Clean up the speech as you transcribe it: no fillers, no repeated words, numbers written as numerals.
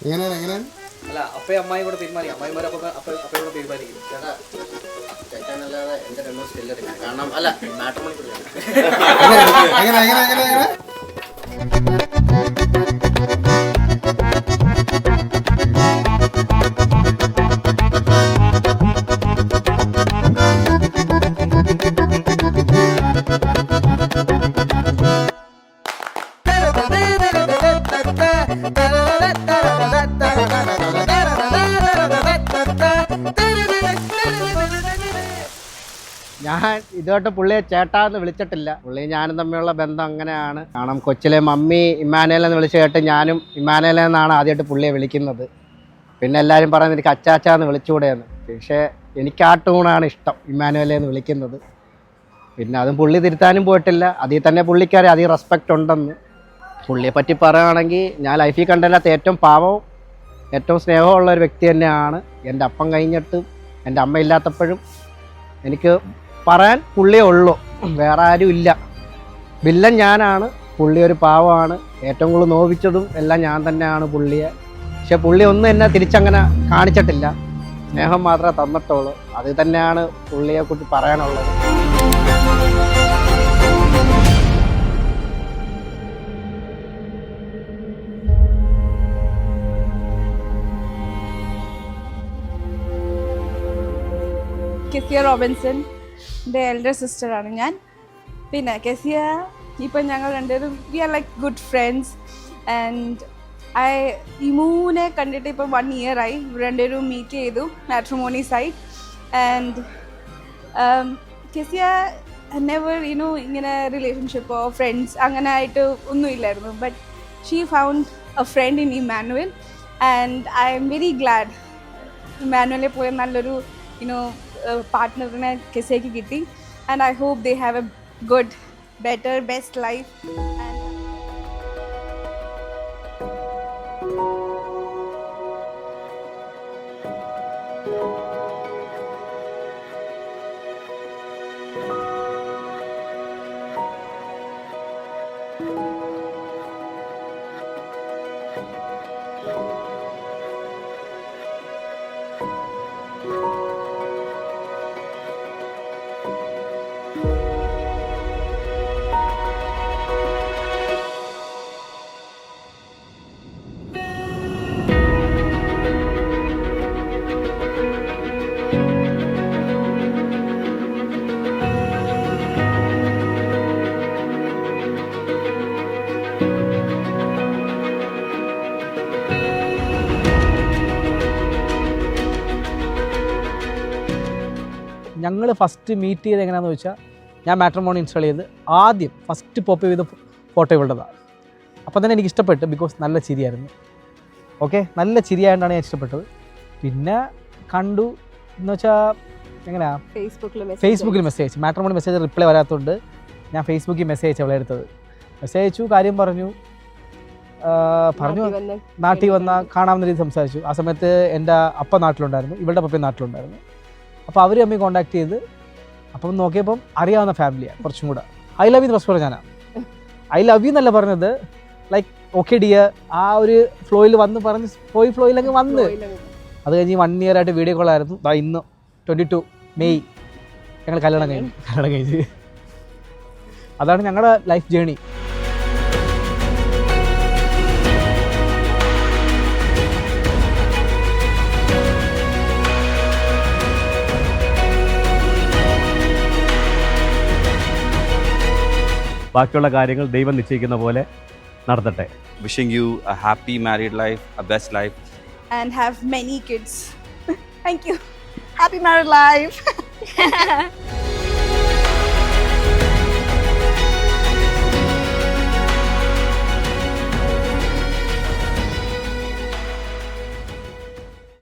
എങ്ങനെയാണ് അല്ല അപ്പയും അമ്മായി കൂടെ തീരുമാനിക്കും അമ്മായിമാരപ്പം അപ്പയോടെ തീരുമാനിക്കും ചേട്ടാനല്ലാതെ എൻ്റെ രണ്ടു സ്റ്റില്ലെടുക്കാം കാരണം അല്ല മാട്രിമോണി എങ്ങനെ ഞാൻ ഇതുമായിട്ട് പുള്ളിയെ ചേട്ടാന്ന് വിളിച്ചിട്ടില്ല. പുള്ളി ഞാനും തമ്മിലുള്ള ബന്ധം അങ്ങനെയാണ്. കാരണം കൊച്ചിലെ മമ്മി ഇമ്മാനുവലെന്ന് വിളിച്ച് കേട്ട് ഞാനും ഇമ്മാനുവലെന്നാണ് ആദ്യമായിട്ട് പുള്ളിയെ വിളിക്കുന്നത്. പിന്നെ എല്ലാവരും പറയുന്നത് എനിക്ക് അച്ചാച്ചാന്ന് വിളിച്ചുകൂടെയെന്ന്. പക്ഷേ എനിക്ക് ആ ടൂണാണ് ഇഷ്ടം, ഇമ്മാനുവലെന്ന് വിളിക്കുന്നത്. പിന്നെ അതും പുള്ളി തിരുത്താനും പോയിട്ടില്ല. അതിൽ തന്നെ പുള്ളിക്കാരെ അധികം റെസ്പെക്റ്റ് ഉണ്ടെന്ന്. പുള്ളിയെ പറ്റി പറയുകയാണെങ്കിൽ ഞാൻ ലൈഫിൽ കണ്ടല്ലാത്ത ഏറ്റവും പാവവും ഏറ്റവും സ്നേഹമുള്ള ഒരു വ്യക്തി തന്നെയാണ്. എൻ്റെ അപ്പം കഴിഞ്ഞിട്ടും എൻ്റെ അമ്മ ഇല്ലാത്തപ്പോഴും എനിക്ക് പറയാൻ പുള്ളിയേ ഉള്ളൂ, വേറെ ആരും ഇല്ല. വില്ലൻ ഞാനാണ്, പുള്ളി ഒരു പാവമാണ്. ഏറ്റവും കൂടുതൽ നോവിച്ചതും എല്ലാം ഞാൻ തന്നെയാണ് പുള്ളിയെ. പക്ഷെ പുള്ളി ഒന്നും എന്നെ തിരിച്ചങ്ങനെ കാണിച്ചിട്ടില്ല, സ്നേഹം മാത്രമേ തന്നിട്ടുള്ളൂ. അത് തന്നെയാണ് പുള്ളിയെക്കുറിച്ച് പറയാനുള്ളത്. കെസിയ റോബിൻസൺ എൻ്റെ എൽഡർ സിസ്റ്ററാണ് ഞാൻ. പിന്നെ കെസിയ ഇപ്പം ഞങ്ങൾ രണ്ടുപേരും we are like good friends. And ഇമൂനെ കണ്ടിട്ട് ഇപ്പം 1 year ആയി. രണ്ടുപേരും മീറ്റ് ചെയ്തു matrimony site. And Kezia never ഇങ്ങനെ റിലേഷൻഷിപ്പോ ഫ്രണ്ട്സ് അങ്ങനെ ആയിട്ട് ഒന്നുമില്ലായിരുന്നു. But she found a friend in Immanuel. And I'm very glad ഇമ്മാനുവലിൽ പോയ നല്ലൊരു പാർട്ട്ണറിനെ കെസിയയ്ക്ക് കിട്ടി. And I hope they have a good better best life. ഞങ്ങൾ ഫസ്റ്റ് മീറ്റ് ചെയ്ത് എങ്ങനെയാണെന്ന് വെച്ചാൽ, ഞാൻ മാട്രിമോണി ഇൻസ്റ്റാൾ ചെയ്ത് ആദ്യം ഫസ്റ്റ് പോപ്പ് ചെയ്ത ഫോട്ടോ ഇവളുടേതാണ്. അപ്പോൾ തന്നെ എനിക്ക് ഇഷ്ടപ്പെട്ടു, ബിക്കോസ് നല്ല ചിരിയായിരുന്നു. ഓക്കെ, നല്ല ചിരിയായിട്ടാണ് ഞാൻ ഇഷ്ടപ്പെട്ടത്. പിന്നെ കണ്ടു എന്ന് വെച്ചാൽ എങ്ങനെയാണ് ഫേസ്ബുക്കിൽ മെസ്സേജ് അയച്ചു. മാട്രിമോണി മെസ്സേജ് റിപ്ലൈ വരാത്തതുകൊണ്ട് ഞാൻ ഫേസ്ബുക്കിൽ മെസ്സേജ് അയച്ചു. അവളെ എടുത്തത് മെസ്സേജ് അയച്ചു, കാര്യം പറഞ്ഞു നാട്ടിൽ വന്നാൽ കാണാവുന്ന രീതി സംസാരിച്ചു. ആ സമയത്ത് എൻ്റെ അപ്പ നാട്ടിലുണ്ടായിരുന്നു, ഇവളുടെ പപ്പയും നാട്ടിലുണ്ടായിരുന്നു. അപ്പോൾ അവർ തമ്മിൽ കോൺടാക്ട് ചെയ്ത് അപ്പം നോക്കിയപ്പം അറിയാവുന്ന ഫാമിലിയാണ് കുറച്ചും കൂടെ. ഐ ലവ് യു എന്ന് ഫസ്റ്റ് പറഞ്ഞാണ്. ഐ ലവ് യു എന്നല്ല പറഞ്ഞത്, ലൈക്ക് ഓക്കെ ഡിയർ ആ ഒരു ഫ്ലോയിൽ വന്ന് പറഞ്ഞ് പോയി ഫ്ലോയിലങ്ങ് വന്ന്. അത് കഴിഞ്ഞ് 1 year ആയിട്ട് വീഡിയോ കോളായിരുന്നു. ഇന്ന് 22 May ഞങ്ങൾ കല്യാണം കഴിച്ച്. അതാണ് ഞങ്ങളുടെ ലൈഫ് ജേണി. ബാക്കിയുള്ള കാര്യങ്ങൾ ദൈവം നിശ്ചയിക്കുന്ന പോലെ നടത്തട്ടെ. Wishing you a happy married life, a best life and have many kids. Thank you. Happy married life.